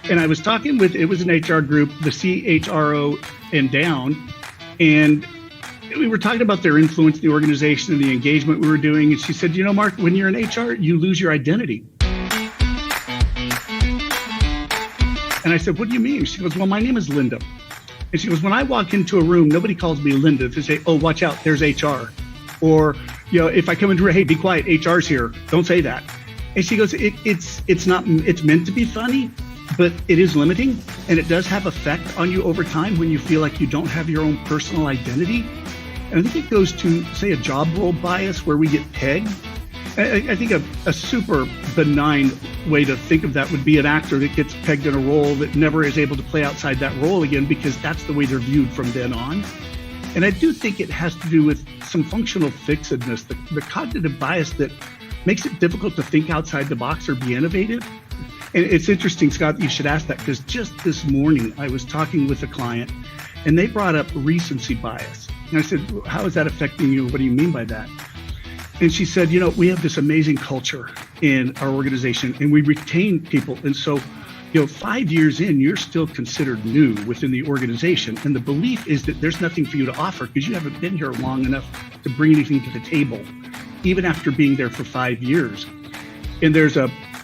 And I was talking with, it was an HR group, the CHRO and down, and we were talking about their influence in the organization and the engagement we were doing. And she said, you know, Mark, when you're in HR, you lose your identity. And I said, what do you mean? She goes, well, my name is Linda. And she goes, when I walk into a room, nobody calls me Linda. They say, oh, watch out, there's HR. Or, you know, if I come into her, hey, be quiet, HR's here. Don't say that. And she goes, it's meant to be funny, but it is limiting. And it does have effect on you over time when you feel like you don't have your own personal identity. And I think it goes to, say, a job role bias where we get pegged. I think a super benign way to think of that would be an actor that gets pegged in a role that never is able to play outside that role again, because that's the way they're viewed from then on. And I do think it has to do with some functional fixedness, the cognitive bias that makes it difficult to think outside the box or be innovative. And it's interesting, Scott, you should ask that, because just this morning I was talking with a client and they brought up recency bias. And I said, how is that affecting you? What do you mean by that? And she said, you know, we have this amazing culture in our organization and we retain people. And so, you know, 5 years in, you're still considered new within the organization. And the belief is that there's nothing for you to offer because you haven't been here long enough to bring anything to the table, even after being there for 5 years. And there's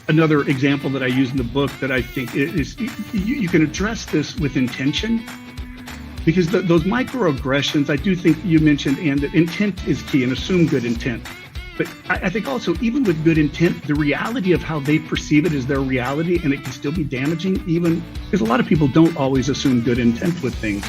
another example that I use in the book that I think is, you can address this with intention. Because those microaggressions, I do think you mentioned, and that intent is key, and assume good intent. But I think also, even with good intent, the reality of how they perceive it is their reality, and it can still be damaging, even because a lot of people don't always assume good intent with things.